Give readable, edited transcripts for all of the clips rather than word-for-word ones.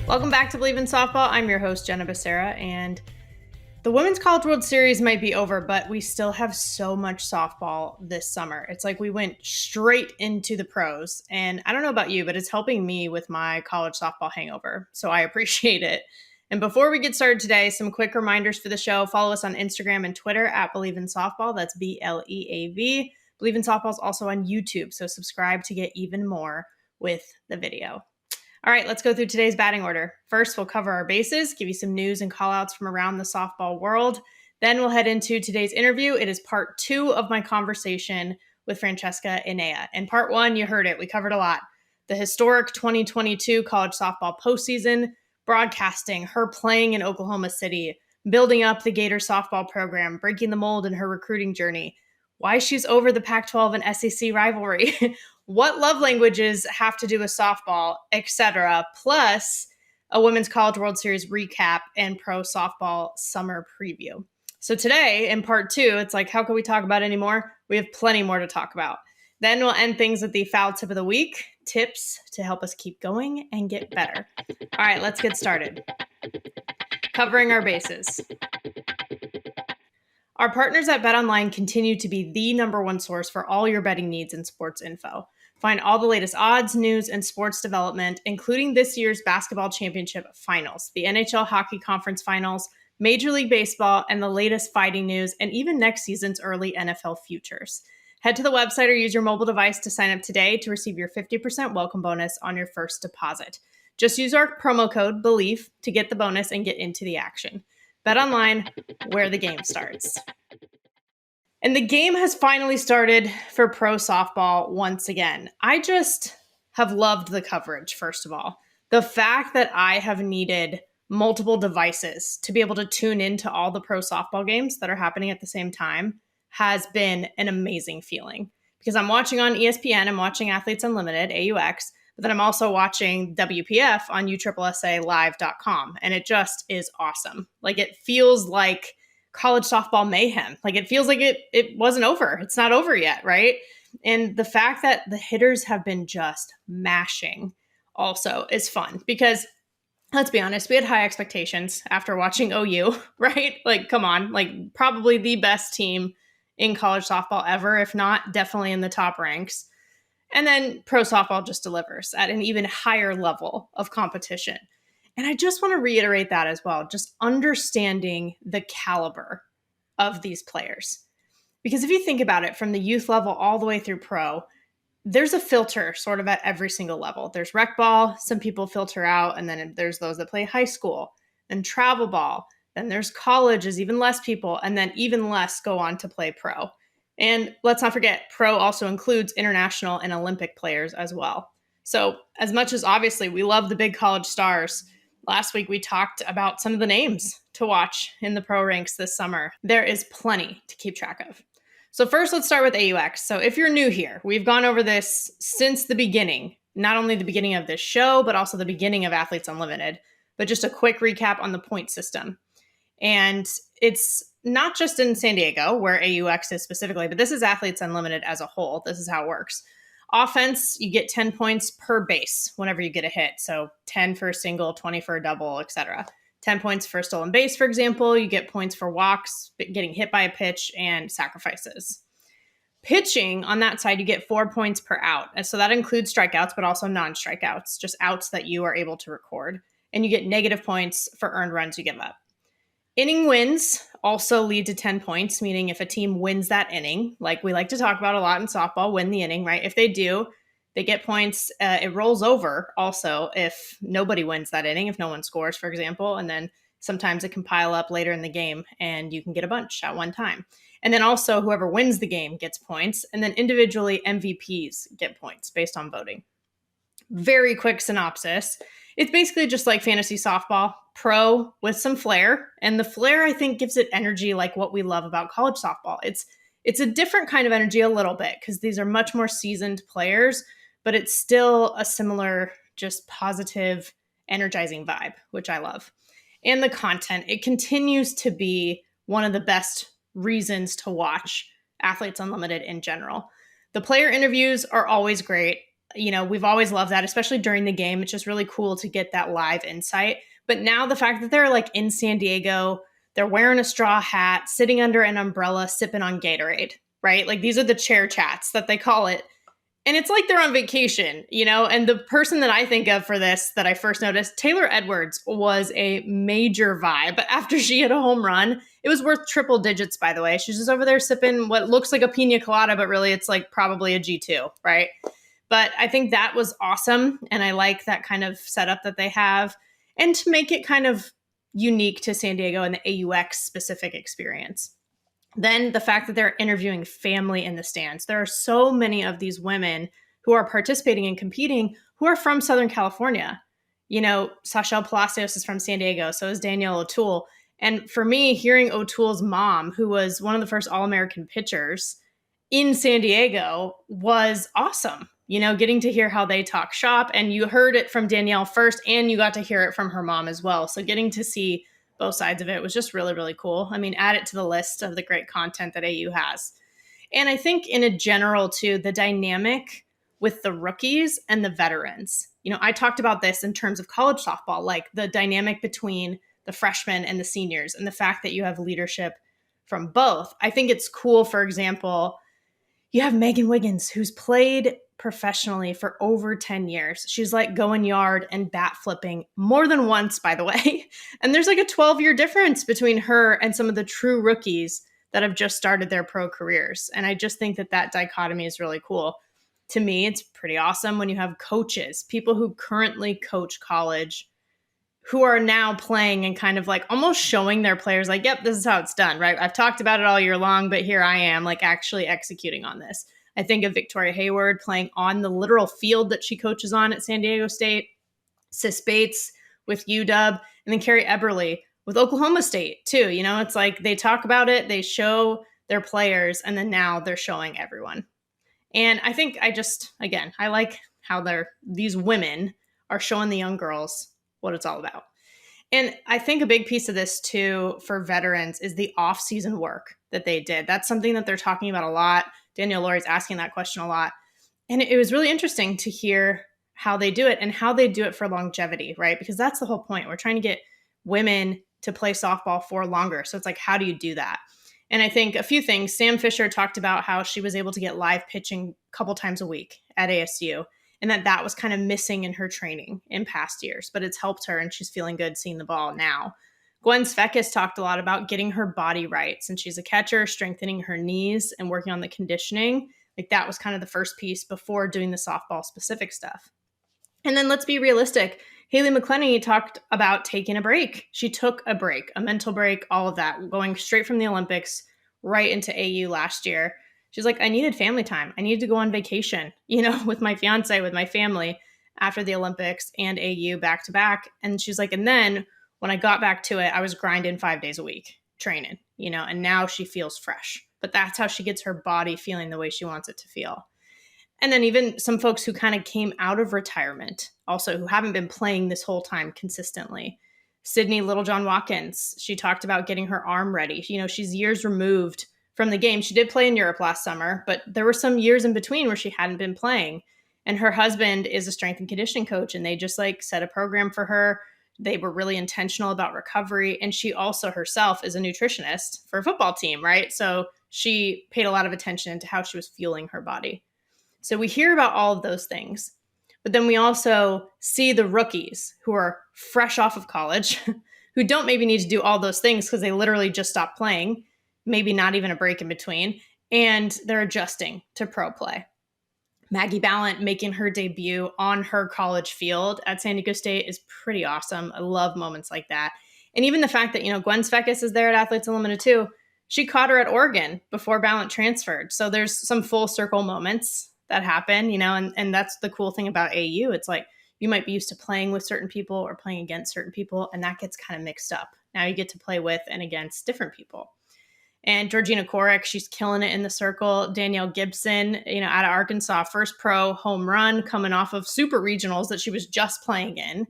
Welcome back to Bleav in Softball. I'm your host, Jenna and the Women's College World Series might be over, but we still have so much softball this summer. It's like we went straight into the pros, and I don't know about you, but it's helping me with my college softball hangover, so I appreciate it. And before we get started today, some quick reminders for the show. Follow us on Instagram and Twitter at Bleav in Softball. That's BLEAV. Bleav in Softball is also on YouTube, so subscribe to get even more with the video. All right, let's go through today's batting order. First, we'll cover our bases, give you some news and callouts from around the softball world. Then we'll head into today's interview. It is part 2 of my conversation with Francesca Enea. In part 1, you heard it. We covered a lot. The historic 2022 college softball postseason, broadcasting, her playing in Oklahoma City, building up the Gators softball program, breaking the mold in her recruiting journey, why she's over the Pac-12 and SEC rivalry, what love languages have to do with softball, etc., plus a Women's College World Series recap and pro softball summer preview. So today, in part 2, it's like, how can we talk about any more? We have plenty more to talk about. Then we'll end things with the foul tip of the week, tips to help us keep going and get better. All right, let's get started. Covering our bases. Our partners at BetOnline continue to be the #1 source for all your betting needs and sports info. Find all the latest odds, news, and sports development, including this year's basketball championship finals, the NHL Hockey Conference Finals, Major League Baseball, and the latest fighting news, and even next season's early NFL futures. Head to the website or use your mobile device to sign up today to receive your 50% welcome bonus on your first deposit. Just use our promo code BLEAV to get the bonus and get into the action. BetOnline, where the game starts. And the game has finally started for pro softball once again. I just have loved the coverage, first of all. The fact that I have needed multiple devices to be able to tune into all the pro softball games that are happening at the same time has been an amazing feeling. Because I'm watching on ESPN, I'm watching Athletes Unlimited, AUX, but then I'm also watching WPF on USSSAlive.com, and it just is awesome. Like, it feels like college softball mayhem. Like, it feels like it wasn't over. It's not over yet, right? And the fact that the hitters have been just mashing also is fun because, let's be honest, we had high expectations after watching OU, right? Like, come on, like probably the best team in college softball ever, if not definitely in the top ranks. And then pro softball just delivers at an even higher level of competition. And I just want to reiterate that as well, just understanding the caliber of these players. Because if you think about it, from the youth level all the way through pro, there's a filter sort of at every single level. There's rec ball, some people filter out, and then there's those that play high school, and travel ball. Then there's college is even less people, and then even less go on to play pro. And let's not forget, pro also includes international and Olympic players as well. So as much as obviously we love the big college stars, last week we talked about some of the names to watch in the pro ranks this summer. There is plenty to keep track of. So first, let's start with AUX. So if you're new here, we've gone over this since the beginning, not only the beginning of this show, but also the beginning of Athletes Unlimited, but just a quick recap on the point system. And it's not just in San Diego, where AUX is specifically, but this is Athletes Unlimited as a whole. This is how it works. Offense, you get 10 points per base whenever you get a hit. So 10 for a single, 20 for a double, etc. 10 points for a stolen base, for example. You get points for walks, getting hit by a pitch, and sacrifices. Pitching, on that side, you get 4 points per out. And so that includes strikeouts, but also non-strikeouts, just outs that you are able to record. And you get negative points for earned runs you give up. Inning wins also lead to 10 points, meaning if a team wins that inning, like we like to talk about a lot in softball, win the inning, right? If they do, they get points. It rolls over also if nobody wins that inning, if no one scores, for example, and then sometimes it can pile up later in the game and you can get a bunch at one time. And then also whoever wins the game gets points, and then individually MVPs get points based on voting. Very quick synopsis. It's basically just like fantasy softball, pro with some flair. And the flair, I think, gives it energy like what we love about college softball. It's a different kind of energy a little bit because these are much more seasoned players, but it's still a similar, just positive, energizing vibe, which I love. And the content, it continues to be one of the best reasons to watch Athletes Unlimited in general. The player interviews are always great. we've always loved that, especially during the game. It's just really cool to get that live insight. But now the fact that they're like in San Diego, they're wearing a straw hat, sitting under an umbrella, sipping on Gatorade, right? Like these are the chair chats that they call it. And it's like they're on vacation, and the person that I think of for this that I first noticed, Taylor Edwards, was a major vibe after she hit a home run. It was worth triple digits, by the way. She's just over there sipping what looks like a pina colada, but really it's like probably a G2, right? But I think that was awesome. And I like that kind of setup that they have. And to make it kind of unique to San Diego and the AUX specific experience. Then the fact that they're interviewing family in the stands. There are so many of these women who are participating and competing who are from Southern California. Sachelle Palacios is from San Diego. So is Danielle O'Toole. And for me, hearing O'Toole's mom, who was one of the first All-American pitchers in San Diego, was awesome. Getting to hear how they talk shop. And you heard it from Danielle first, and you got to hear it from her mom as well. So getting to see both sides of it was just really, really cool. I mean, add it to the list of the great content that AU has. And I think in a general, too, the dynamic with the rookies and the veterans. I talked about this in terms of college softball, like the dynamic between the freshmen and the seniors and the fact that you have leadership from both. I think it's cool, for example, you have Megan Wiggins, who's played professionally for over 10 years. She's like going yard and bat flipping more than once, by the way. And there's like a 12-year difference between her and some of the true rookies that have just started their pro careers. And I just think that that dichotomy is really cool. To me, it's pretty awesome when you have coaches, people who currently coach college, who are now playing and kind of like almost showing their players like, yep, this is how it's done, right? I've talked about it all year long, but here I am like actually executing on this. I think of Victoria Hayward playing on the literal field that she coaches on at San Diego State, Sis Bates with UW, and then Carrie Eberle with Oklahoma State too. It's like they talk about it, they show their players, and then now they're showing everyone. And I think I like how these women are showing the young girls what it's all about. And I think a big piece of this too for veterans is the off-season work that they did. That's something that they're talking about a lot. Danielle Laurie's asking that question a lot. And it was really interesting to hear how they do it and how they do it for longevity, right? Because that's the whole point. We're trying to get women to play softball for longer. So it's like, how do you do that? And I think a few things. Sam Fisher talked about how she was able to get live pitching a couple times a week at ASU, and that was kind of missing in her training in past years, but it's helped her and she's feeling good seeing the ball now. Gwen Svekis talked a lot about getting her body right. Since she's a catcher, strengthening her knees and working on the conditioning. Like that was kind of the first piece before doing the softball specific stuff. And then let's be realistic. Haley McClenny talked about taking a break. She took a break, a mental break, all of that, going straight from the Olympics right into AU last year. She's like, I needed family time. I needed to go on vacation, with my fiance, with my family after the Olympics and AU back to back. And she's like, and then when I got back to it, I was grinding 5 days a week training, and now she feels fresh. But that's how she gets her body feeling the way she wants it to feel. And then even some folks who kind of came out of retirement, also who haven't been playing this whole time consistently. Sydney Littlejohn Watkins, she talked about getting her arm ready. She's years removed from the game. She did play in Europe last summer, but there were some years in between where she hadn't been playing. And her husband is a strength and conditioning coach, and they just like set a program for her. They were really intentional about recovery. And she also herself is a nutritionist for a football team, right? So she paid a lot of attention to how she was fueling her body. So we hear about all of those things, but then we also see the rookies who are fresh off of college, who don't maybe need to do all those things because they literally just stopped playing, maybe not even a break in between, and they're adjusting to pro play. Maggie Ballant making her debut on her college field at San Diego State is pretty awesome. I love moments like that. And even the fact that, Gwen Svekis is there at Athletes Unlimited too. She caught her at Oregon before Ballant transferred. So there's some full circle moments that happen, and that's the cool thing about AU. It's like you might be used to playing with certain people or playing against certain people, and that gets kind of mixed up. Now you get to play with and against different people. And Georgina Korek, she's killing it in the circle. Danielle Gibson, out of Arkansas, first pro home run coming off of super regionals that she was just playing in. And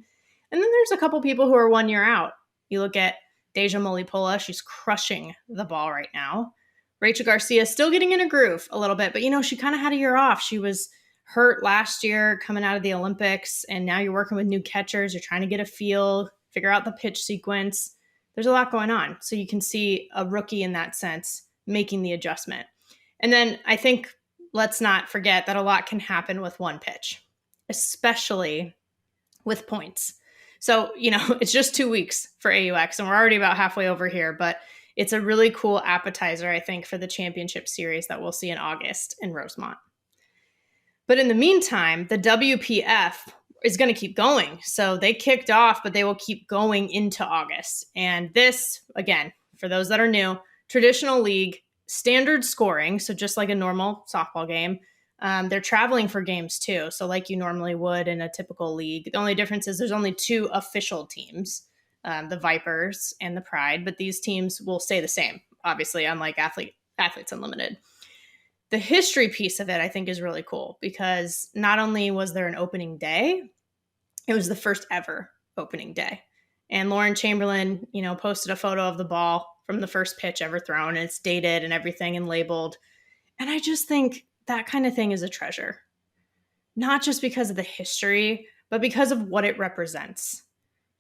then there's a couple people who are 1 year out. You look at Deja Molipola, she's crushing the ball right now. Rachel Garcia still getting in a groove a little bit, but she kind of had a year off. She was hurt last year coming out of the Olympics, and now you're working with new catchers. You're trying to get a feel, figure out the pitch sequence. There's a lot going on. So you can see a rookie in that sense making the adjustment. And then I think let's not forget that a lot can happen with one pitch, especially with points. So, it's just 2 weeks for AUX, and we're already about halfway over here, but it's a really cool appetizer, I think, for the championship series that we'll see in August in Rosemont. But in the meantime, the WPF is going to keep going. So they kicked off, but they will keep going into August. And this, again, for those that are new, traditional league, standard scoring, so just like a normal softball game. They're traveling for games too, so like you normally would in a typical league. The only difference is there's only 2 official teams, the Vipers and the Pride, but these teams will stay the same, obviously, unlike Athletes Unlimited. The history piece of it, I think, is really cool because not only was there an opening day, it was the first ever opening day. And Lauren Chamberlain, posted a photo of the ball from the first pitch ever thrown, and it's dated and everything and labeled. And I just think that kind of thing is a treasure, not just because of the history, but because of what it represents.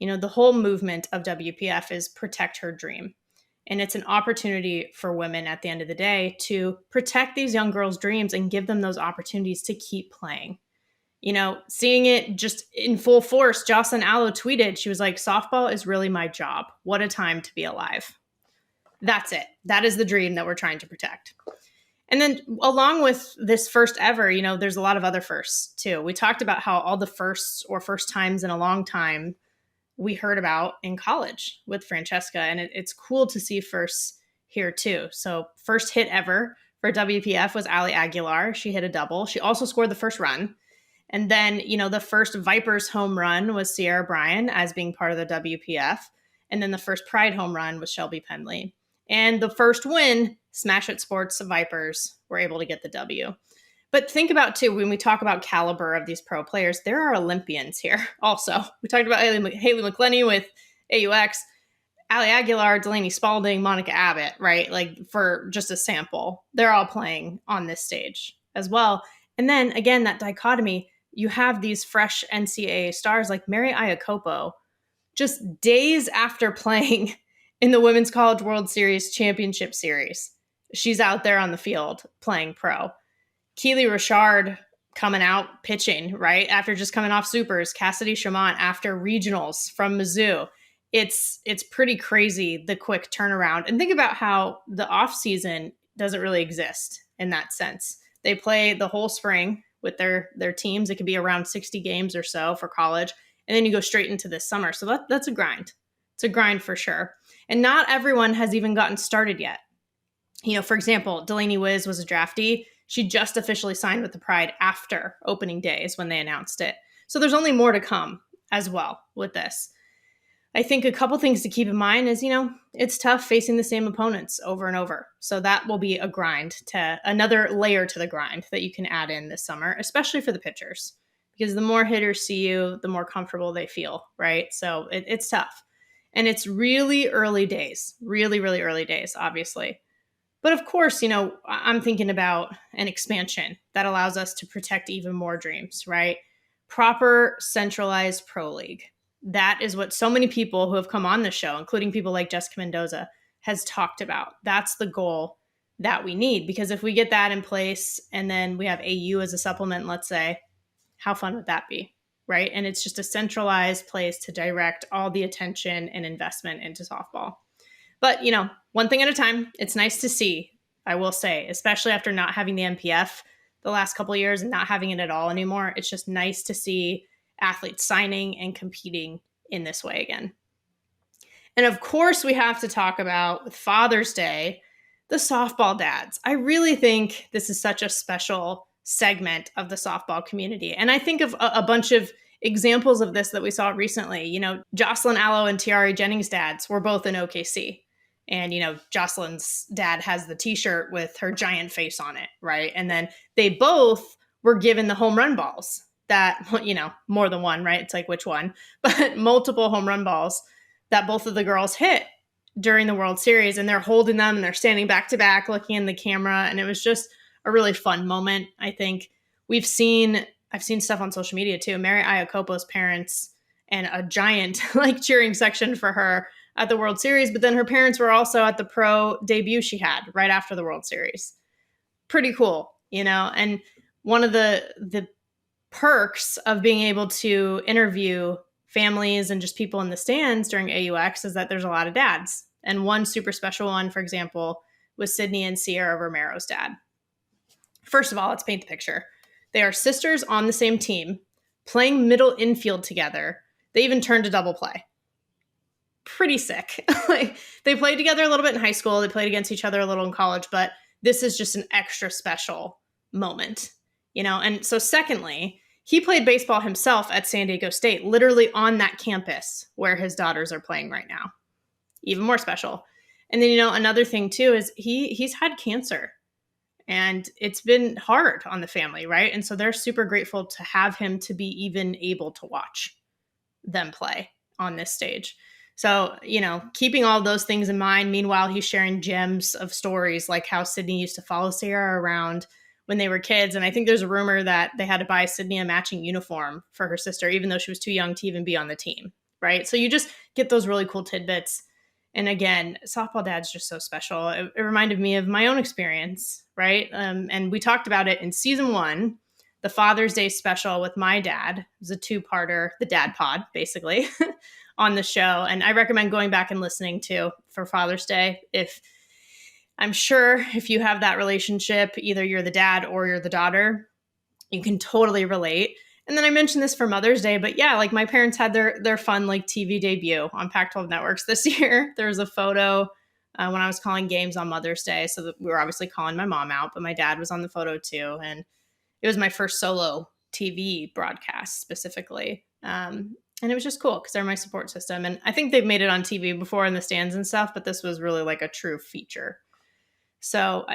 The whole movement of WPF is protect her dream. And it's an opportunity for women at the end of the day to protect these young girls' dreams and give them those opportunities to keep playing. Seeing it just in full force, Jocelyn Allo tweeted, she was like, softball is really my job. What a time to be alive. That's it. That is the dream that we're trying to protect. And then along with this first ever, there's a lot of other firsts too. We talked about how all the firsts or first times in a long time we heard about in college with Francesca. And it's cool to see firsts here too. So first hit ever for WPF was Ali Aguilar. She hit a double. She also scored the first run. And then, the first Vipers home run was Sierra Bryan as being part of the WPF. And then the first Pride home run was Shelby Penley. And the first win, Smash It Sports Vipers were able to get the W. But think about, too, when we talk about caliber of these pro players, there are Olympians here also. We talked about Haley McClenny with AUX, Ali Aguilar, Delaney Spalding, Monica Abbott, right? Like for just a sample, they're all playing on this stage as well. And then again, that dichotomy, you have these fresh NCAA stars like Mary Iacopo, just days after playing in the Women's College World Series Championship Series. She's out there on the field playing pro. Keely Richard coming out pitching, right? After just coming off supers. Cassidy Chamont after regionals from Mizzou. It's pretty crazy, the quick turnaround. And think about how the off season doesn't really exist in that sense. They play the whole spring with their teams. It could be around 60 games or so for college. And then you go straight into this summer. So that's a grind. It's a grind for sure. And not everyone has even gotten started yet. For example, Delaney Wiz was a draftee. She just officially signed with the Pride after opening days when they announced it. So there's only more to come as well with this. I think a couple things to keep in mind is, it's tough facing the same opponents over and over. So that will be a grind, to another layer to the grind that you can add in this summer, especially for the pitchers, because the more hitters see you, the more comfortable they feel, right? So it's tough. And it's really early days, really, really early days, obviously. But of course, I'm thinking about an expansion that allows us to protect even more dreams, right? Proper centralized pro league. That is what so many people who have come on the show, including people like Jessica Mendoza, has talked about. That's the goal that we need, because if we get that in place and then we have AU as a supplement, let's say, how fun would that be, right? And it's just a centralized place to direct all the attention and investment into softball. But, one thing at a time. It's nice to see, I will say, especially after not having the MPF the last couple of years and not having it at all anymore. It's just nice to see athletes signing and competing in this way again. And of course, we have to talk about, with Father's Day, the softball dads. I really think this is such a special segment of the softball community. And I think of a bunch of examples of this that we saw recently. Jocelyn Allo and Tiari Jennings' dads were both in OKC. And, Jocelyn's dad has the t-shirt with her giant face on it, right? And then they both were given the home run balls that, more than one, right? It's like, which one? But multiple home run balls that both of the girls hit during the World Series. And they're holding them and they're standing back to back looking in the camera. And it was just a really fun moment, I think, I've seen stuff on social media too. Mary Iakopo's parents and a giant like cheering section for her at the World Series, but then her parents were also at the pro debut she had right after the World Series. Pretty cool, and one of the perks of being able to interview families and just people in the stands during AUX is that there's a lot of dads. And one super special one, for example, was Sydney and Sierra Romero's dad. First of all, let's paint the picture. They are sisters on the same team, playing middle infield together. They even turned to double play. Pretty sick. Like, they played together a little bit in high school. They played against each other a little in college, but this is just an extra special moment, And so secondly, he played baseball himself at San Diego State, literally on that campus where his daughters are playing right now. Even more special. And then, another thing too is he's had cancer. And it's been hard on the family, right? And so they're super grateful to have him to be even able to watch them play on this stage. So, keeping all those things in mind, meanwhile, he's sharing gems of stories like how Sydney used to follow Sierra around when they were kids. And I think there's a rumor that they had to buy Sydney a matching uniform for her sister, even though she was too young to even be on the team, right? So you just get those really cool tidbits. And again, softball dad's just so special. It reminded me of my own experience, right? And we talked about it in season 1, the Father's Day special with my dad. It was a 2-parter, the dad pod, basically, on the show. And I recommend going back and listening to for Father's Day. I'm sure if you have that relationship, either you're the dad or you're the daughter, you can totally relate. And then I mentioned this for Mother's Day, but yeah, like my parents had their fun like TV debut on Pac-12 Networks this year. There was a photo when I was calling games on Mother's Day. So we were obviously calling my mom out, but my dad was on the photo too. And it was my first solo TV broadcast specifically. And it was just cool because they're my support system. And I think they've made it on TV before in the stands and stuff, but this was really like a true feature. So,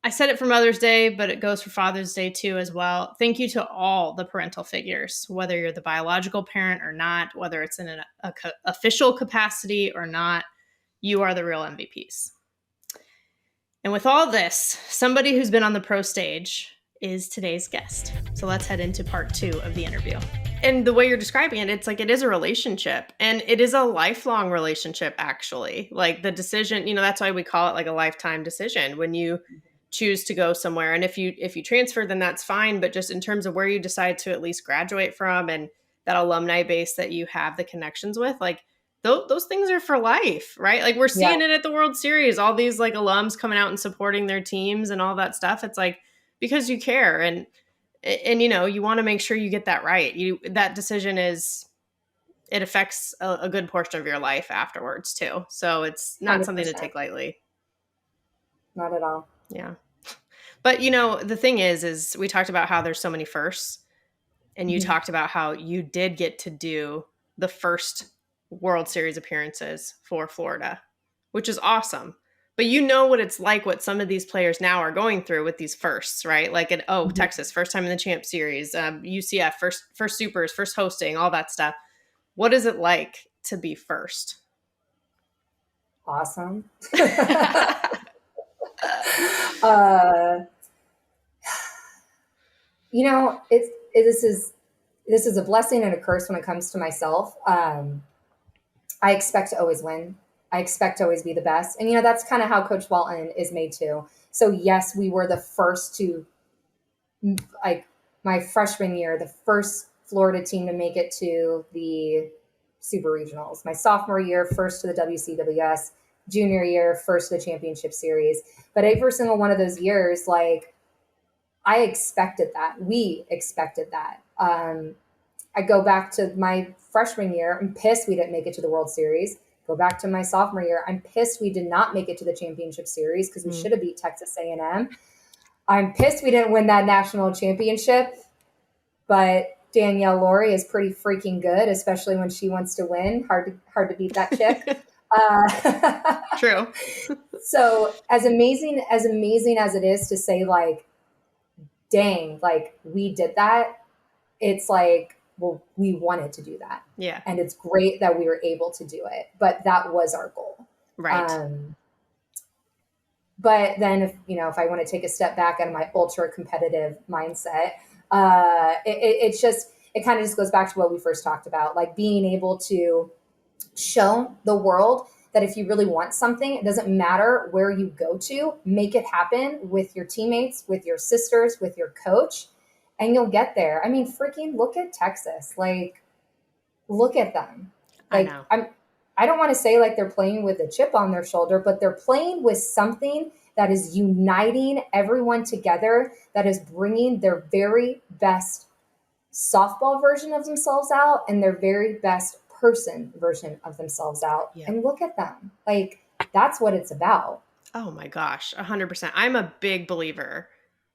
I said it for Mother's Day, but it goes for Father's Day too as well. Thank you to all the parental figures, whether you're the biological parent or not, whether it's in an official capacity or not, you are the real MVPs. And with all this, somebody who's been on the pro stage is today's guest. So let's head into part 2 of the interview. And the way you're describing it, it's like it is a relationship, and it is a lifelong relationship, actually. Like the decision, that's why we call it like a lifetime decision when you choose to go somewhere. And if you transfer, then that's fine. But just in terms of where you decide to at least graduate from and that alumni base that you have the connections with, like those things are for life, right? Like we're seeing it at the World Series, all these like alums coming out and supporting their teams and all that stuff. It's like, because you care and you want to make sure you get that right. That decision it affects a good portion of your life afterwards too. So it's not 100%. Something to take lightly. Not at all. Yeah. But the thing is we talked about how there's so many firsts, and you talked about how you did get to do the first World Series appearances for Florida, which is awesome. But what it's like, what some of these players now are going through with these firsts, right? Like Texas, first time in the Champ Series, UCF, first supers, first hosting, all that stuff. What is it like to be first? Awesome. This is a blessing and a curse when it comes to myself. I expect to always win. I expect to always be the best. And, that's kind of how Coach Walton is made too. So yes, we were the first to, like my freshman year, the first Florida team to make it to the Super Regionals. My sophomore year, first to the WCWS. Junior year, first to the championship series. But every single one of those years, like I expected that. We expected that. I go back to my freshman year. I'm pissed we didn't make it to the World Series. Go back to my sophomore year. I'm pissed we did not make it to the championship series because we should have beat Texas A&M. I'm pissed we didn't win that national championship. But Danielle Laurie is pretty freaking good, especially when she wants to win. Hard to beat that chick. True. So as amazing as it is to say like, dang, like we did that. It's like, well, we wanted to do that. Yeah. And it's great that we were able to do it, but that was our goal. Right. But then if I want to take a step back out of my ultra competitive mindset, It kind of just goes back to what we first talked about, like being able to show the world that if you really want something, it doesn't matter where you go to, make it happen with your teammates, with your sisters, with your coach, and you'll get there. I mean, freaking look at Texas. Like, look at them. I Like, know. I don't want to say like they're playing with a chip on their shoulder, but they're playing with something that is uniting everyone together, that is bringing their very best softball version of themselves out and their very best person version of themselves out. Yeah. And look at them. Like, that's what it's about. Oh my gosh, 100%. I'm a big believer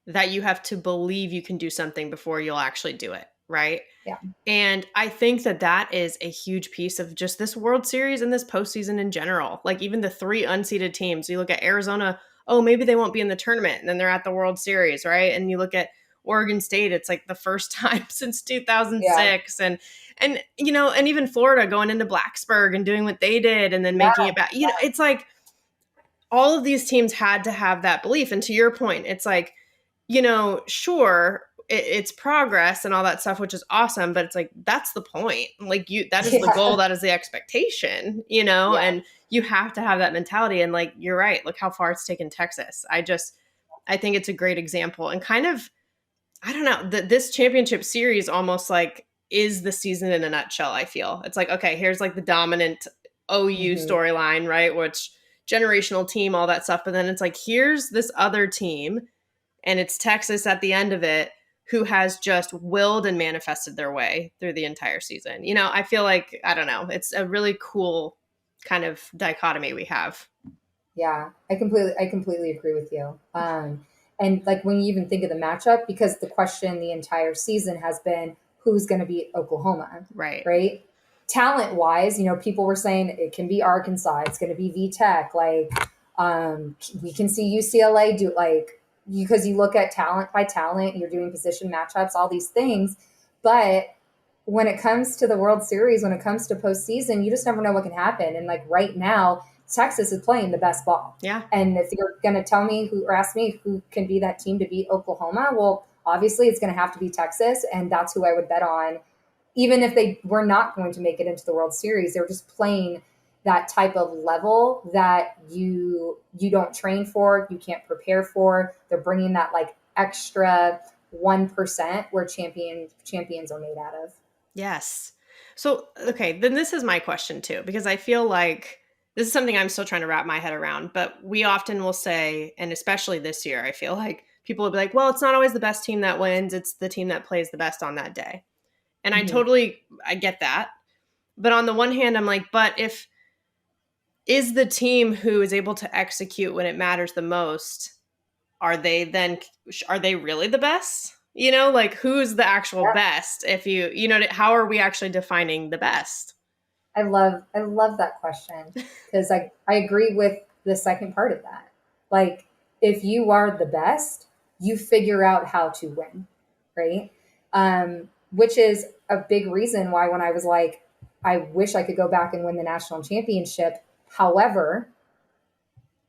that you have to believe you can do something before you'll actually do it, right? Yeah. And I think that that is a huge piece of just this World Series and this postseason in general. Like even the 3 unseeded teams, you look at Arizona, oh, maybe they won't be in the tournament, and then they're at the World Series, right? And you look at Oregon State, it's like the first time since 2006. Yeah. And you know, and even Florida going into Blacksburg and doing what they did and then making it back. You know, it's like all of these teams had to have that belief. And to your point, it's like, you know, sure, it's progress and all that stuff, which is awesome, but it's like, that's the point. Like that is the goal. That is the expectation, you know, and you have to have that mentality. And like, you're right. Look how far it's taken Texas. I think it's a great example and kind of, I don't know, this championship series almost like is the season in a nutshell. I feel it's like, okay, here's like the dominant OU storyline, right? Which generational team, all that stuff. But then it's like, here's this other team and it's Texas at the end of it who has just willed and manifested their way through the entire season. You know, I feel like, I don't know, it's a really cool kind of dichotomy we have. Yeah, I completely agree with you. And like when you even think of the matchup, because the question the entire season has been who's going to beat Oklahoma, right? Talent wise, you know, people were saying it can be Arkansas, it's going to be VTech. Like, we can see UCLA do like, because you look at talent by talent, you're doing position matchups, all these things. But when it comes to the World Series, when it comes to postseason, you just never know what can happen. And like right now, Texas is playing the best ball. Yeah. And if you're going to tell me or ask me who can be that team to beat Oklahoma, well, obviously it's going to have to be Texas. And that's who I would bet on. Even if they were not going to make it into the World Series, they're just playing that type of level that you don't train for, you can't prepare for. They're bringing that like extra 1% where champions are made out of. Yes. So, okay, then this is my question too, because I feel like this is something I'm still trying to wrap my head around, but we often will say, and especially this year, I feel like people will be like, well, it's not always the best team that wins. It's the team that plays the best on that day. And I get that. But on the one hand, I'm like, but is the team who is able to execute when it matters the most, are they really the best? You know, like who's the actual best? If you know, how are we actually defining the best? I love that question because I agree with the second part of that. Like, if you are the best, you figure out how to win, right? Which is a big reason why when I was like, I wish I could go back and win the national championship. However,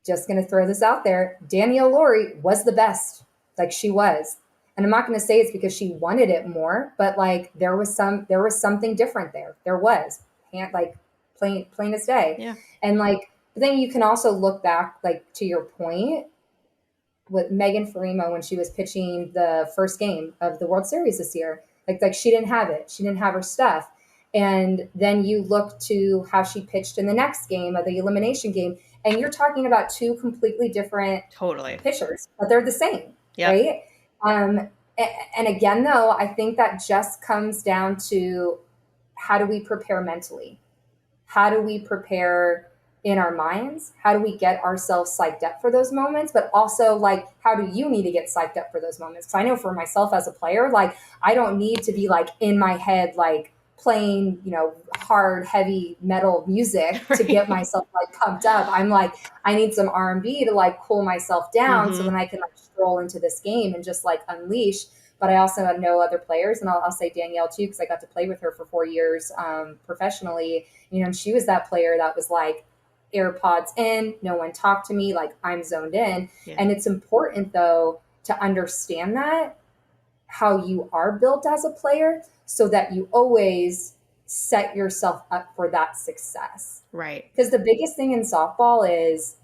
just going to throw this out there, Danielle Laurie was the best. Like, she was. And I'm not going to say it's because she wanted it more, but like there was something different there. There was. Like plain as day. Yeah. And like, but then you can also look back, like to your point, with Megan Farimo when she was pitching the first game of the World Series this year. Like she didn't have it. She didn't have her stuff. And then you look to how she pitched in the next game of the elimination game, and you're talking about 2 completely different pitchers, but they're the same, right? And again, though, I think that just comes down to how do we prepare mentally? How do we prepare in our minds? How do we get ourselves psyched up for those moments? But also, like, how do you need to get psyched up for those moments? Because I know for myself as a player, like, I don't need to be like in my head, like playing, you know, hard, heavy metal music to get myself like pumped up. I'm like, I need some R&B to like cool myself down so then I can like stroll into this game and just like unleash. But I also know other players, and I'll say Danielle too, because I got to play with her for 4 years professionally. You know, and she was that player that was like, AirPods in, no one talk to me, like I'm zoned in. And it's important though to understand that how you are built as a player so that you always set yourself up for that success. Right. Because the biggest thing in softball is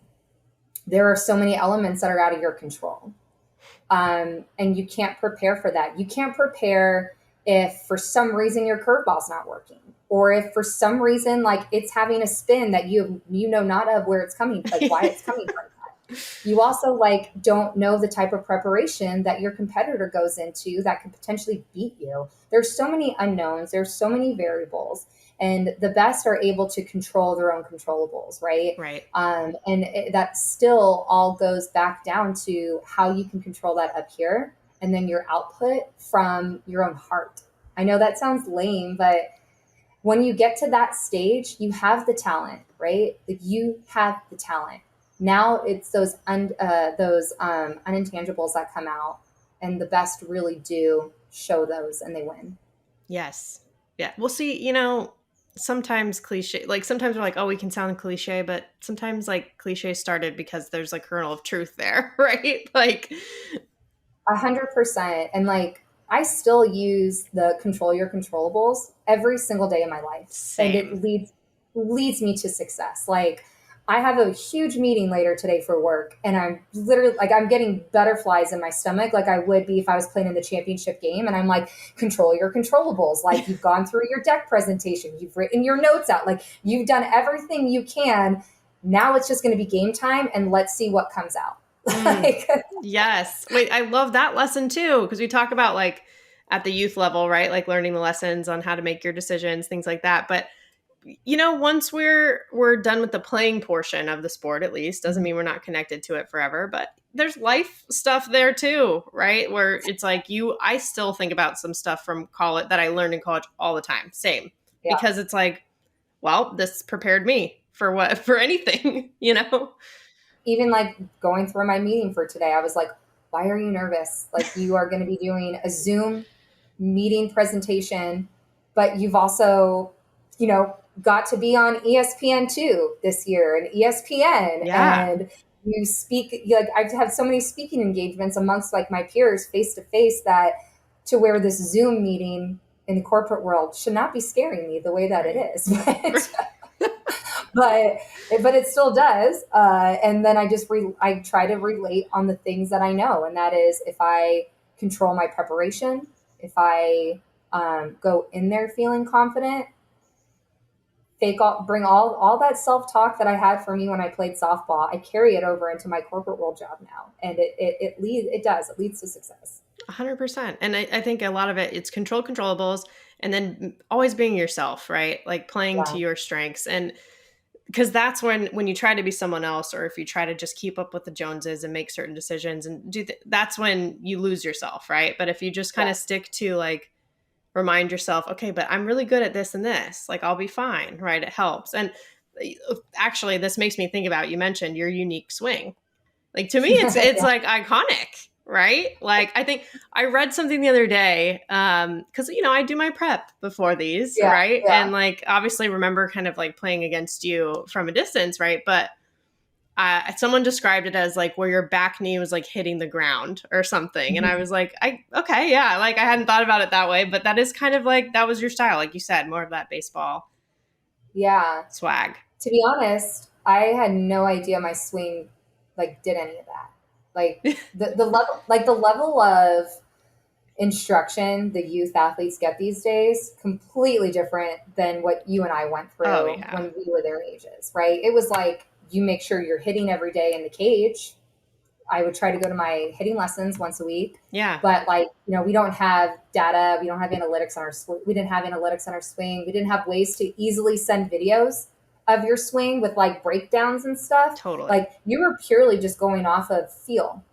there are so many elements that are out of your control. And you can't prepare for that. You can't prepare if for some reason your curveball's not working, or if for some reason like it's having a spin that you know not of where it's coming, like why it's coming from. You also like don't know the type of preparation that your competitor goes into that could potentially beat you. There's so many unknowns. There's so many variables, and the best are able to control their own controllables, right? Right. That still all goes back down to how you can control that up here, and then your output from your own heart. I know that sounds lame, but when you get to that stage, you have the talent, right? Like you have the talent. Now it's those unintangibles that come out, and the best really do show those, and they win. Yes. Yeah. We'll see, you know, sometimes cliche, like sometimes we're like, oh, we can sound cliche, but sometimes like cliche started because there's a kernel of truth there, right? Like 100%. And like, I still use the control your controllables every single day of my life. Same. And it leads me to success. Like, I have a huge meeting later today for work, and I'm literally like, I'm getting butterflies in my stomach like I would be if I was playing in the championship game. And I'm like, control your controllables. Like, you've gone through your deck presentation, you've written your notes out, like you've done everything you can. Now it's just going to be game time, and let's see what comes out. Yes. Wait, I love that lesson too, because we talk about like at the youth level, right? Like learning the lessons on how to make your decisions, things like that. But you know, once we're done with the playing portion of the sport, at least, doesn't mean we're not connected to it forever, but there's life stuff there too, right? Where it's like I still think about some stuff from college that I learned in college all the time. Same. Yeah. Because it's like, well, this prepared me for anything, you know? Even like going through my meeting for today, I was like, why are you nervous? Like, you are going to be doing a Zoom meeting presentation, but you've also, got to be on ESPN2 this year, and ESPN. Yeah. And you speak, like, I've had so many speaking engagements amongst like my peers face to face, that to where this Zoom meeting in the corporate world should not be scaring me the way that it is. But it still does. And then I try to relate on the things that I know. And that is, if I control my preparation, if I go in there feeling confident, bring all that self-talk that I had for me when I played softball, I carry it over into my corporate world job now. And it leads to success. 100%. And I think a lot of it's controllables, and then always being yourself, right? Like playing to your strengths. And because that's when you try to be someone else, or if you try to just keep up with the Joneses and make certain decisions and that's when you lose yourself, right? But if you just kind of stick to like, remind yourself, okay, but I'm really good at this and this, like I'll be fine, right? It helps. And actually, this makes me think about, you mentioned your unique swing. Like to me, it's like iconic, right? Like I think I read something the other day, because I do my prep before these, right? Yeah. And like obviously remember kind of like playing against you from a distance, right? But someone described it as like where your back knee was like hitting the ground or something, Mm-hmm. and I was like, okay, yeah, like I hadn't thought about it that way, but that is kind of like that was your style, like you said, more of that baseball, swag. To be honest, I had no idea my swing like did any of that. Like the level of instruction the youth athletes get these days, completely different than what you and I went through when we were their ages, right? It was like, you make sure you're hitting every day in the cage. I would try to go to my hitting lessons once a week. Yeah. But like, we don't have data. We don't have analytics on our swing. We didn't have analytics on our swing. We didn't have ways to easily send videos of your swing with like breakdowns and stuff. Totally. Like, you were purely just going off of feel.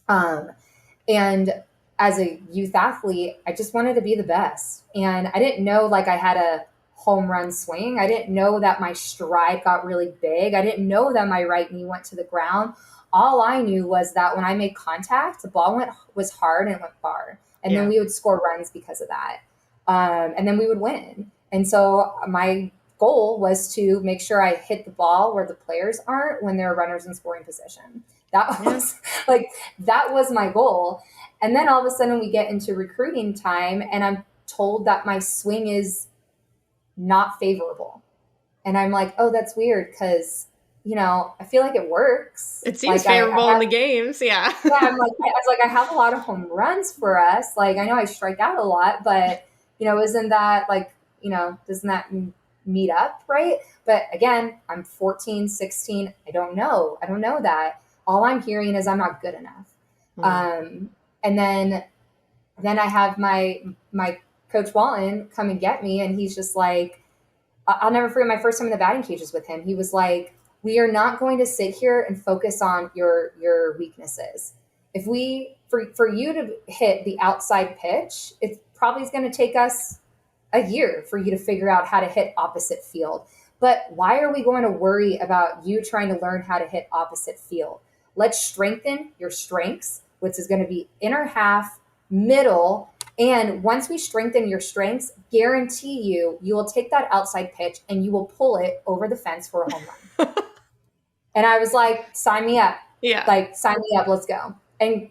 And as a youth athlete, I just wanted to be the best. And I didn't know like I had a home run swing. I didn't know that my stride got really big. I didn't know that my right knee went to the ground. All I knew was that when I made contact, the ball was hard and went far. And then we would score runs because of that. And then we would win. And so my goal was to make sure I hit the ball where the players aren't when there are runners in scoring position. That was that was my goal. And then all of a sudden we get into recruiting time and I'm told that my swing is not favorable. And I'm like, oh, that's weird because, I feel like it works. It seems favorable in the games. Yeah. Yeah, I have a lot of home runs for us. Like, I know I strike out a lot, but, isn't that like, doesn't that meet up, right? But again, I'm 14, 16. I don't know. I don't know that. All I'm hearing is I'm not good enough. And then I have my coach Walton come and get me, and he's just like, I'll never forget my first time in the batting cages with him. He was like, we are not going to sit here and focus on your weaknesses. If for you to hit the outside pitch, it probably is going to take us a year for you to figure out how to hit opposite field. But why are we going to worry about you trying to learn how to hit opposite field? Let's strengthen your strengths, which is going to be inner half, middle. And once we strengthen your strengths, guarantee you will take that outside pitch and you will pull it over the fence for a home run. And I was like, sign me up. Yeah. Like, sign me up. Let's go. And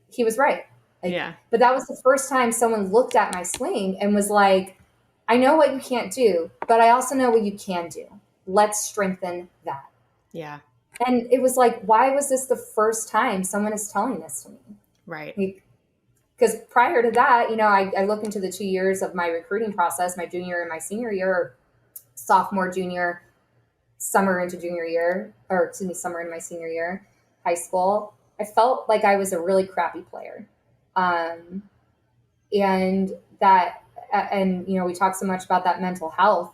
he was right. Yeah. But that was the first time someone looked at my swing and was like, I know what you can't do, but I also know what you can do. Let's strengthen that. Yeah. And it was like, why was this the first time someone is telling this to me? Right. Because prior to that, I look into the 2 years of my recruiting process, my junior and my senior year, sophomore, junior, summer into junior year, or excuse me, summer in my senior year, high school. I felt like I was a really crappy player. And we talk so much about that mental health,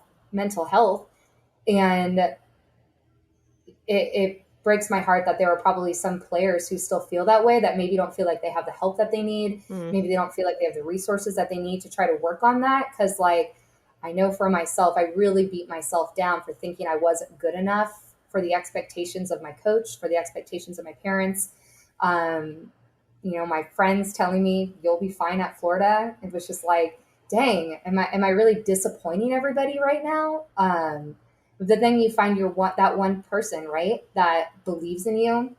and it breaks my heart that there are probably some players who still feel that way, that maybe don't feel like they have the help that they need. Maybe they don't feel like they have the resources that they need to try to work on that. Because I know for myself, I really beat myself down for thinking I wasn't good enough for the expectations of my coach, for the expectations of my parents. My friends telling me you'll be fine at Florida. It was just like, dang, am I really disappointing everybody right now? But then you find that one person, right, that believes in you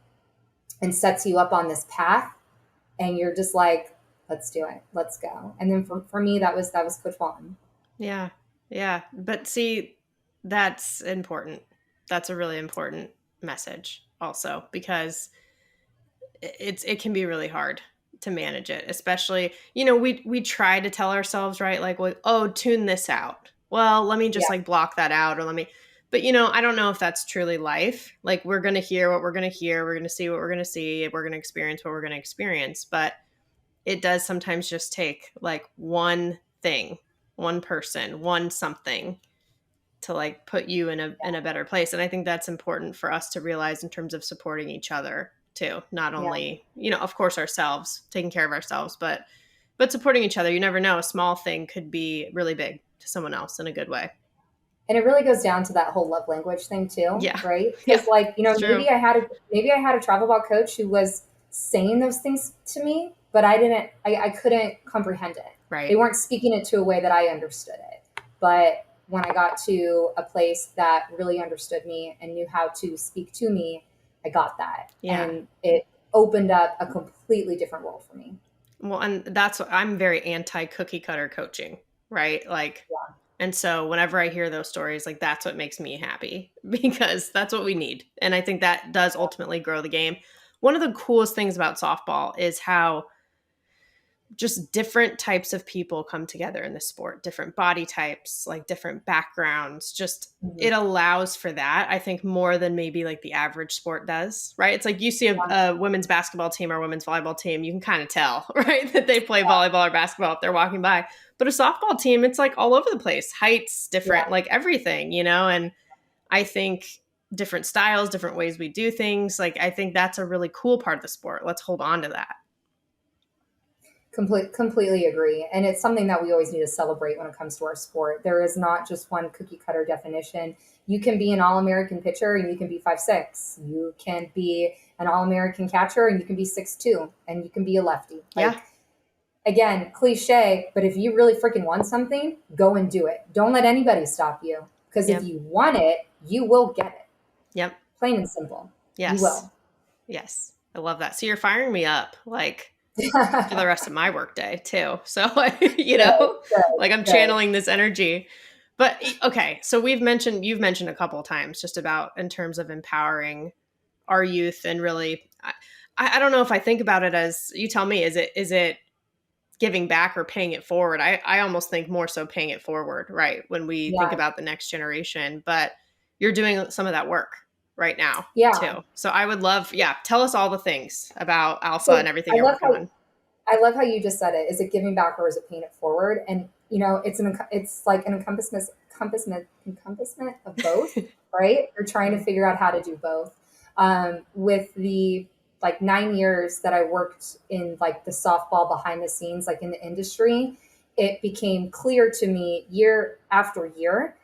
and sets you up on this path, and you're just like, let's do it, let's go. And then for me, that was Coach Walton. Yeah, yeah. But see, that's important. That's a really important message, also, because it can be really hard to manage it, especially, we try to tell ourselves, right, like, well, oh, tune this out. Well, let me just block that out, or but I don't know if that's truly life. Like, we're going to hear what we're going to hear. We're going to see what we're going to see. We're going to experience what we're going to experience. But it does sometimes just take like one thing, one person, one something to put you in a better place. And I think that's important for us to realize in terms of supporting each other too. Not only, of course, ourselves, taking care of ourselves, but supporting each other. You never know. A small thing could be really big to someone else in a good way. And it really goes down to that whole love language thing too. Yeah. Right. Because maybe I had a travel ball coach who was saying those things to me, but I couldn't comprehend it. Right. They weren't speaking it to a way that I understood it. But when I got to a place that really understood me and knew how to speak to me, I got that. Yeah. And it opened up a completely different world for me. Well, and that's what I'm very anti cookie cutter coaching, right? And so whenever I hear those stories, that's what makes me happy, because that's what we need. And I think that does ultimately grow the game. One of the coolest things about softball is how just different types of people come together in the sport, different body types, different backgrounds. Just it allows for that, I think, more than maybe the average sport does, right? It's you see a women's basketball team or a women's volleyball team, you can kind of tell, right, that they play volleyball or basketball if they're walking by. But a softball team, it's all over the place, heights, different, everything, and I think different styles, different ways we do things. I think that's a really cool part of the sport. Let's hold on to that. Completely agree. And it's something that we always need to celebrate when it comes to our sport. There is not just one cookie cutter definition. You can be an All-American pitcher and you can be 5'6". You can be an All-American catcher and you can be 6'2", and you can be a lefty. Again, cliche, but if you really freaking want something, go and do it. Don't let anybody stop you, because if you want it, you will get it. Yep. Plain and simple. Yes. You will. Yes. I love that. So you're firing me up. for the rest of my workday too. So, Good, good, like I'm good. channeling this energy. But okay, so you've mentioned a couple of times just about in terms of empowering our youth and really, I don't know if I think about it as, you tell me, is it giving back or paying it forward? I almost think more so paying it forward, right? When we think Yeah. about the next generation, but you're doing some of that work right now Yeah. too. So I would love, yeah, tell us all the things about Alpha and So everything you're working on. I love how you just said it. Is it giving back or is it paying it forward? And it's like an encompassment of both, right? You're trying to figure out how to do both. With the like 9 years that I worked in like the softball behind the scenes, like in the industry, it became clear to me year after year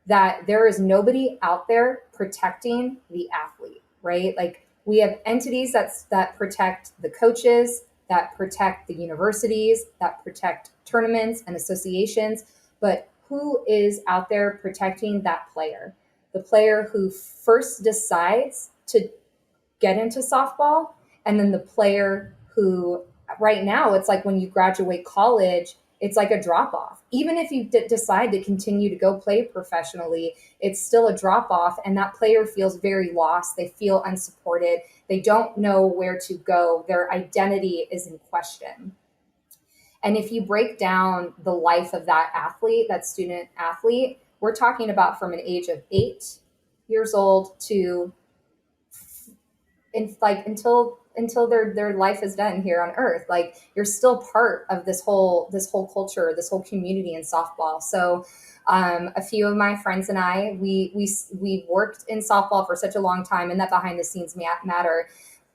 that there is nobody out there protecting the athlete, right? Like we have entities that protect the coaches, that protect the universities, that protect tournaments and associations, but who is out there protecting that player? The player who first decides to get into softball, and then the player who, right now, it's like when you graduate college, it's like a drop off. Even if you decide to continue to go play professionally, it's still a drop off, and that player feels very lost. They feel unsupported. They don't know where to go. Their identity is in question. And if you break down the life of that athlete, that student athlete, we're talking about from an age of 8 years old to until their life is done here on earth. Like you're still part of this whole culture, this whole community in softball. So a few of my friends and I, we worked in softball for such a long time, and that behind the scenes matter.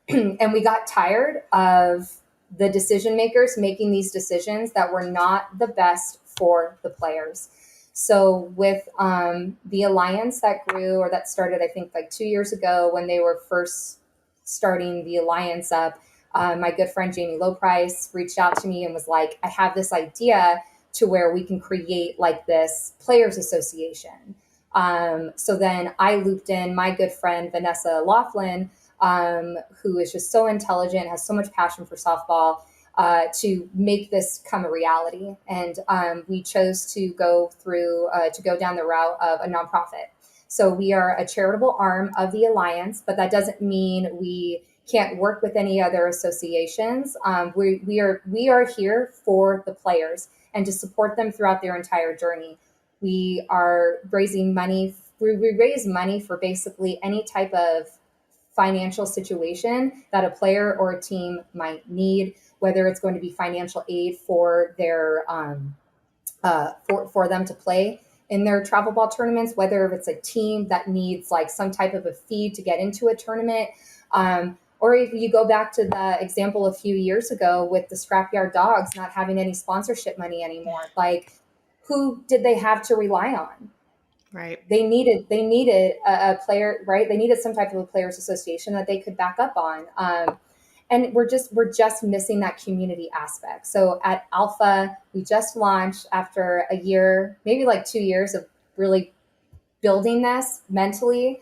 And we got tired of the decision makers making these decisions that were not the best for the players. So with the alliance that grew, or that started, I think like 2 years ago when they were first starting the alliance up, my good friend Jamie Lowprice reached out to me and was like, I have this idea to where we can create like this players association. So then I looped in my good friend Vanessa Laughlin, who is just so intelligent, has so much passion for softball, to make this come a reality. And we chose to go down the route of a nonprofit. So we are a charitable arm of the Alliance, but that doesn't mean we can't work with any other associations. We are here for the players and to support them throughout their entire journey. We are raising money. We raise money for basically any type of financial situation that a player or a team might need, whether it's going to be financial aid for their for them to play in their travel ball tournaments, whether it's a team that needs like some type of a fee to get into a tournament. Or if you go back to the example a few years ago with the Scrapyard Dogs not having any sponsorship money anymore, like who did they have to rely on? Right. They needed a player, right? They needed some type of a players association that they could back up on. And we're just missing that community aspect. So at Alpha, we just launched after a year, maybe like 2 years of really building this mentally.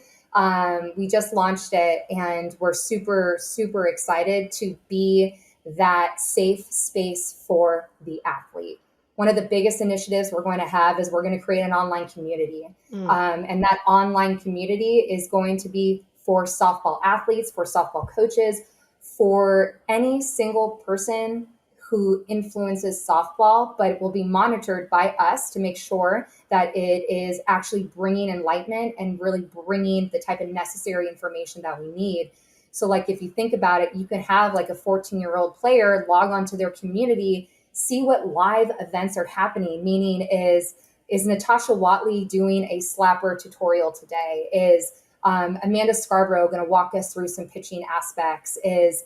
We just launched it, and we're super, super excited to be that safe space for the athlete. One of the biggest initiatives we're going to have is we're going to create an online community. And that online community is going to be for softball athletes, for softball coaches, for any single person who influences softball, but it will be monitored by us to make sure that it is actually bringing enlightenment and really bringing the type of necessary information that we need. So like, if you think about it, you can have like a 14-year-old player log onto their community, see what live events are happening, meaning is Natasha Watley doing a slapper tutorial today? Is Amanda Scarborough going to walk us through some pitching aspects? Is,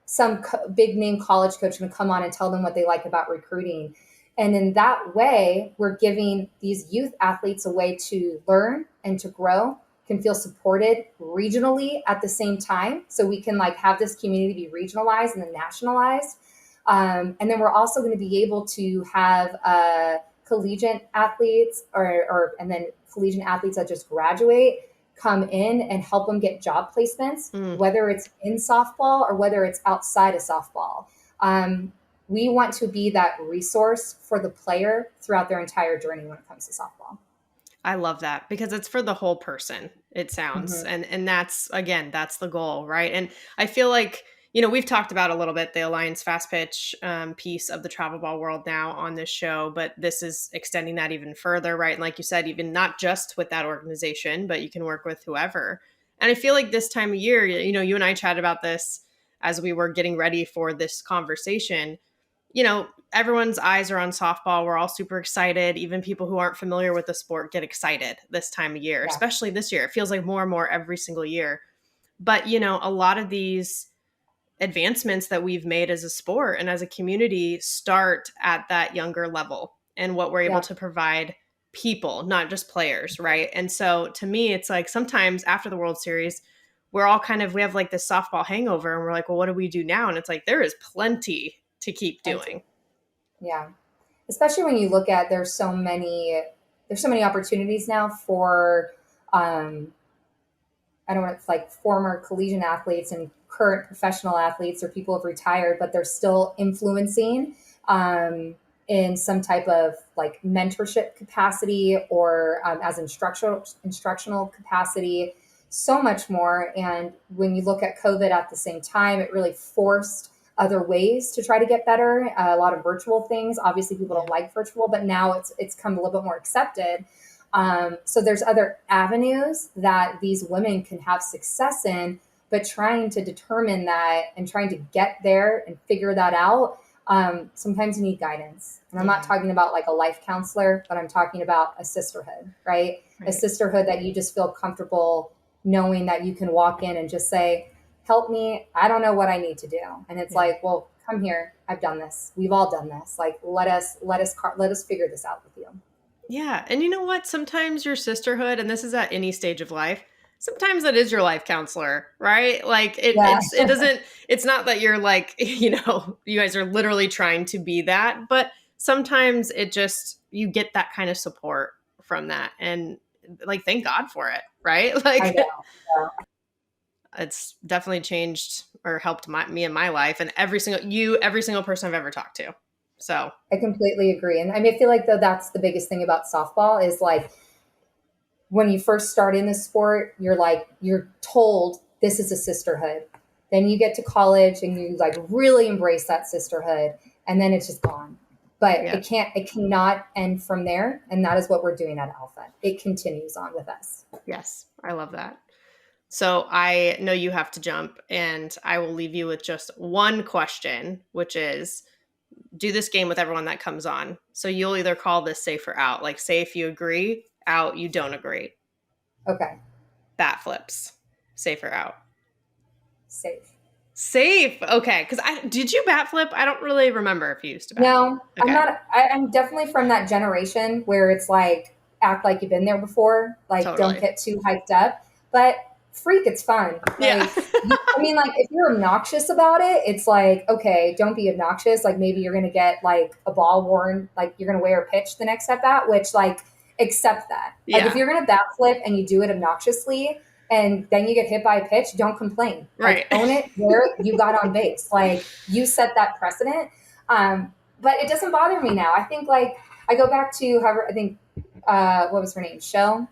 some big name college coach going to come on and tell them what they like about recruiting? And in that way, we're giving these youth athletes a way to learn and to grow, can feel supported regionally at the same time. So we can like have this community be regionalized and then nationalized. And then we're also going to be able to have collegiate athletes and then collegiate athletes that just graduate come in and help them get job placements, Mm. whether it's in softball or whether it's outside of softball. We want to be that resource for the player throughout their entire journey when it comes to softball. I love that because it's for the whole person, it sounds. Mm-hmm. And that's, again, that's the goal, right? And I feel like, we've talked about a little bit the Alliance Fast Pitch piece of the travel ball world now on this show, but this is extending that even further, right? And like you said, even not just with that organization, but you can work with whoever. And I feel like this time of year, you and I chatted about this as we were getting ready for this conversation. Everyone's eyes are on softball. We're all super excited. Even people who aren't familiar with the sport get excited this time of year, Yeah. especially this year. It feels like more and more every single year. But, a lot of these advancements that we've made as a sport and as a community start at that younger level and what we're able to provide people, not just players, right? And so to me, it's like sometimes after the World Series, we're all we have like this softball hangover and we're like, well, what do we do now? And it's like, there is plenty to keep doing. Yeah. Especially when you look at, there's so many opportunities now for, I don't know, it's like former collegiate athletes and current professional athletes or people have retired, but they're still influencing, in some type of like mentorship capacity or as instructional capacity, so much more. And when you look at COVID at the same time, it really forced other ways to try to get better. A lot of virtual things. Obviously, people don't like virtual, but now it's come a little bit more accepted. So there's other avenues that these women can have success in, but trying to determine that and trying to get there and figure that out. Sometimes you need guidance. And I'm not talking about like a life counselor, but I'm talking about a sisterhood, right? A sisterhood that you just feel comfortable knowing that you can walk in and just say, help me. I don't know what I need to do. And it's like, well, come here. I've done this. We've all done this. Like, let us figure this out with you. Yeah. And you know what? Sometimes your sisterhood, and this is at any stage of life, sometimes that is your life counselor, right? Like it's not that you're like, you guys are literally trying to be that, but sometimes you get that kind of support from that. And like, thank God for it. Right. Like, I know. Yeah. It's definitely changed or helped me in my life and every single person I've ever talked to. So I completely agree. And I feel like though that's the biggest thing about softball is like when you first start in the sport, you're told this is a sisterhood. Then you get to college and you like really embrace that sisterhood and then it's just gone. But it cannot end from there. And that is what we're doing at ALFA. It continues on with us. Yes, I love that. So I know you have to jump and I will leave you with just one question, which is do this game with everyone that comes on. So you'll either call this safe or out. Like say if you agree, out, you don't agree. Okay. Bat flips. Safe or out? Safe. Okay. Did you bat flip? I don't really remember if you used to bat. No, okay. I'm definitely from that generation where it's like, act like you've been there before. Like Don't get too hyped up, but freak, it's fun. Like, if you're obnoxious about it, it's like, okay, don't be obnoxious. Like maybe you're going to get like a ball worn, like you're going to wear a pitch the next at bat, which like accept that. Yeah. Like if you're going to bat flip and you do it obnoxiously and then you get hit by a pitch, don't complain. Like own it where you got on base. Like you set that precedent. But it doesn't bother me now. I think like I go back to what was her name? Shell.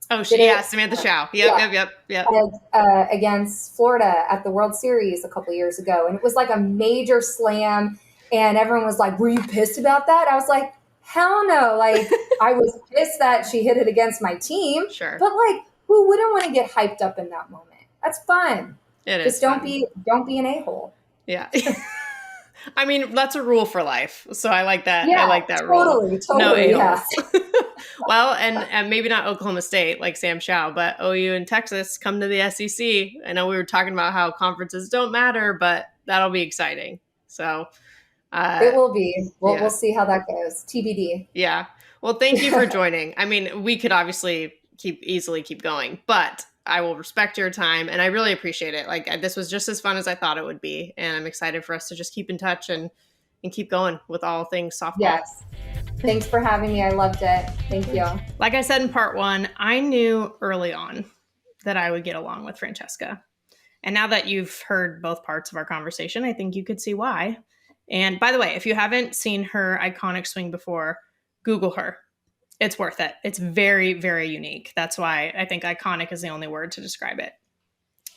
Oh, Samantha Chow. Yep. Against Florida at the World Series a couple years ago. And it was like a major slam. And everyone was like, were you pissed about that? I was like, hell no. Like, I was pissed that she hit it against my team. Sure. But like, who wouldn't want to get hyped up in that moment? That's fun. It is. Just don't fun. be an a-hole. Yeah. That's a rule for life. So I like that. I like that rule. Totally. No a-holes. Yeah. Well, and maybe not Oklahoma State like Sam Chow, but OU and Texas come to the SEC. I know we were talking about how conferences don't matter, but that'll be exciting. So it will be. We'll see how that goes. TBD. Yeah. Well, thank you for joining. We could obviously easily keep going, but I will respect your time and I really appreciate it. Like this was just as fun as I thought it would be. And I'm excited for us to just keep in touch and keep going with all things softball. Yes. Thanks for having me. I loved it. Thank you. Like I said in part one, I knew early on that I would get along with Francesca. And now that you've heard both parts of our conversation, I think you could see why. And by the way, if you haven't seen her iconic swing before, Google her. It's worth it. It's very, very unique. That's why I think iconic is the only word to describe it.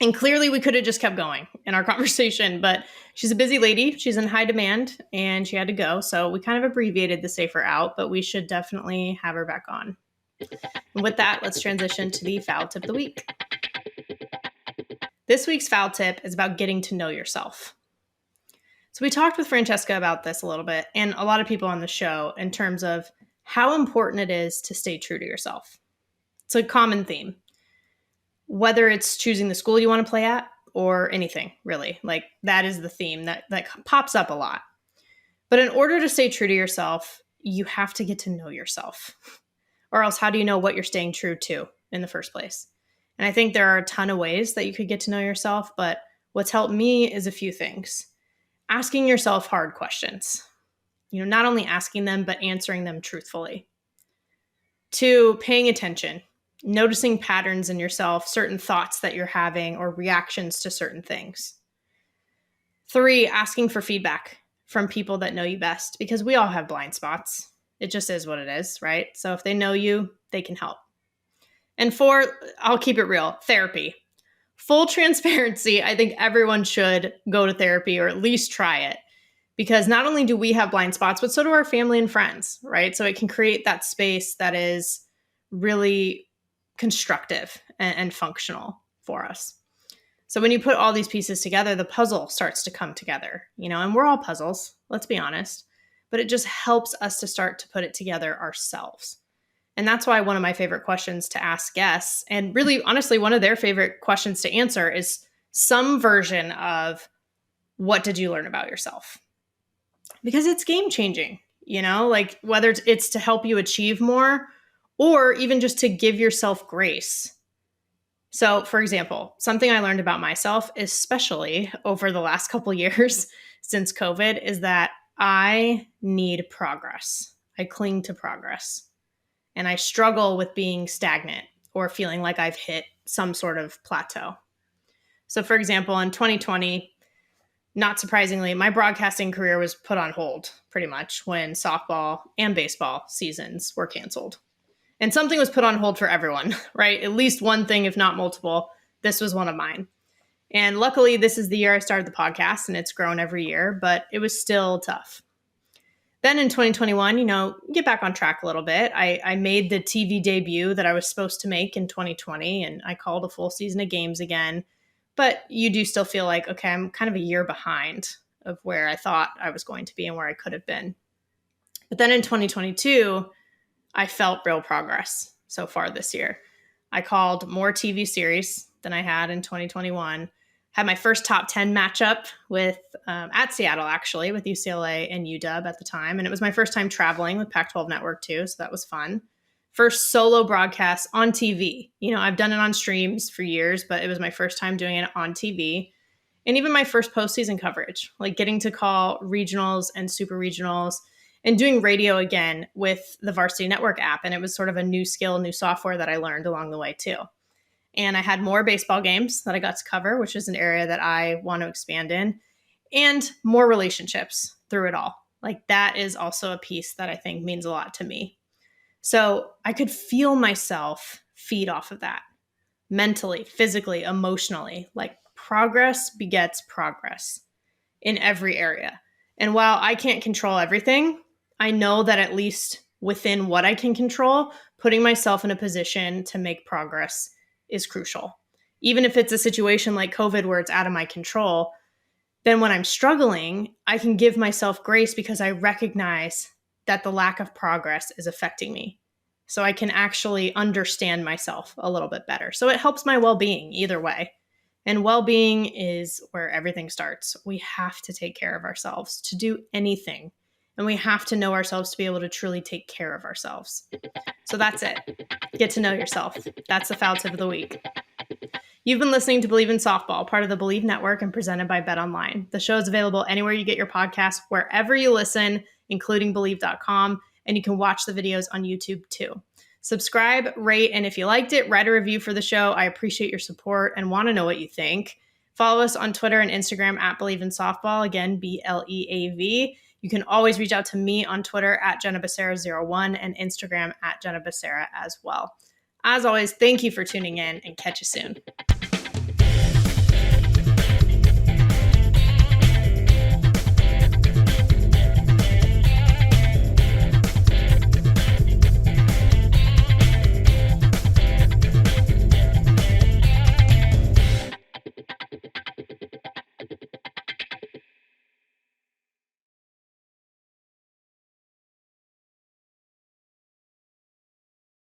And clearly we could have just kept going in our conversation, but she's a busy lady. She's in high demand and she had to go. So we kind of abbreviated the safer out, but we should definitely have her back on. And with that, let's transition to the foul tip of the week. This week's foul tip is about getting to know yourself. So we talked with Francesca about this a little bit and a lot of people on the show in terms of how important it is to stay true to yourself. It's a common theme. Whether it's choosing the school you want to play at or anything, really. Like that is the theme that pops up a lot. But in order to stay true to yourself, you have to get to know yourself. Or else how do you know what you're staying true to in the first place? And I think there are a ton of ways that you could get to know yourself, but what's helped me is a few things. Asking yourself hard questions. Not only asking them, but answering them truthfully. 2, paying attention. Noticing patterns in yourself, certain thoughts that you're having or reactions to certain things. 3, asking for feedback from people that know you best because we all have blind spots. It just is what it is, right? So if they know you, they can help. And 4, I'll keep it real, therapy. Full transparency, I think everyone should go to therapy or at least try it because not only do we have blind spots, but so do our family and friends, right? So it can create that space that is really constructive and functional for us. So when you put all these pieces together, the puzzle starts to come together, and we're all puzzles, let's be honest, but it just helps us to start to put it together ourselves. And that's why one of my favorite questions to ask guests, and really honestly, one of their favorite questions to answer is some version of what did you learn about yourself? Because it's game changing, like whether it's to help you achieve more or even just to give yourself grace. So, for example, something I learned about myself, especially over the last couple years since COVID, is that I need progress. I cling to progress. And I struggle with being stagnant or feeling like I've hit some sort of plateau. So, for example, in 2020, not surprisingly, my broadcasting career was put on hold pretty much when softball and baseball seasons were canceled. And something was put on hold for everyone, right? At least one thing, if not multiple. This was one of mine. And luckily, this is the year I started the podcast and it's grown every year, but it was still tough. Then in 2021, get back on track a little bit. I made the TV debut that I was supposed to make in 2020 and I called a full season of games again. But you do still feel like, okay, I'm kind of a year behind of where I thought I was going to be and where I could have been. But then in 2022, I felt real progress so far this year. I called more TV series than I had in 2021. Had my first top 10 matchup with at Seattle, actually, with UCLA and UW at the time. And it was my first time traveling with Pac-12 Network, too. So that was fun. First solo broadcast on TV. I've done it on streams for years, but it was my first time doing it on TV. And even my first postseason coverage, like getting to call regionals and super regionals and doing radio again with the Varsity Network app. And it was sort of a new skill, new software that I learned along the way too. And I had more baseball games that I got to cover, which is an area that I want to expand in, and more relationships through it all. Like that is also a piece that I think means a lot to me. So I could feel myself feed off of that mentally, physically, emotionally. Like progress begets progress in every area. And while I can't control everything, I know that at least within what I can control, putting myself in a position to make progress is crucial. Even if it's a situation like COVID where it's out of my control, then when I'm struggling, I can give myself grace because I recognize that the lack of progress is affecting me. So I can actually understand myself a little bit better. So it helps my well-being either way. And well-being is where everything starts. We have to take care of ourselves to do anything. And we have to know ourselves to be able to truly take care of ourselves. So that's it. Get to know yourself. That's the foul tip of the week. You've been listening to Bleav in Softball, part of the Bleav Network and presented by BetOnline. The show is available anywhere you get your podcasts, wherever you listen, including Bleav.com, and you can watch the videos on YouTube too. Subscribe, rate, and if you liked it, write a review for the show. I appreciate your support and want to know what you think. Follow us on Twitter and Instagram at Bleav in Softball. Again, BLEAV. You can always reach out to me on Twitter at Jenna Becerra01 and Instagram at Jenna Becerra as well. As always, thank you for tuning in and catch you soon.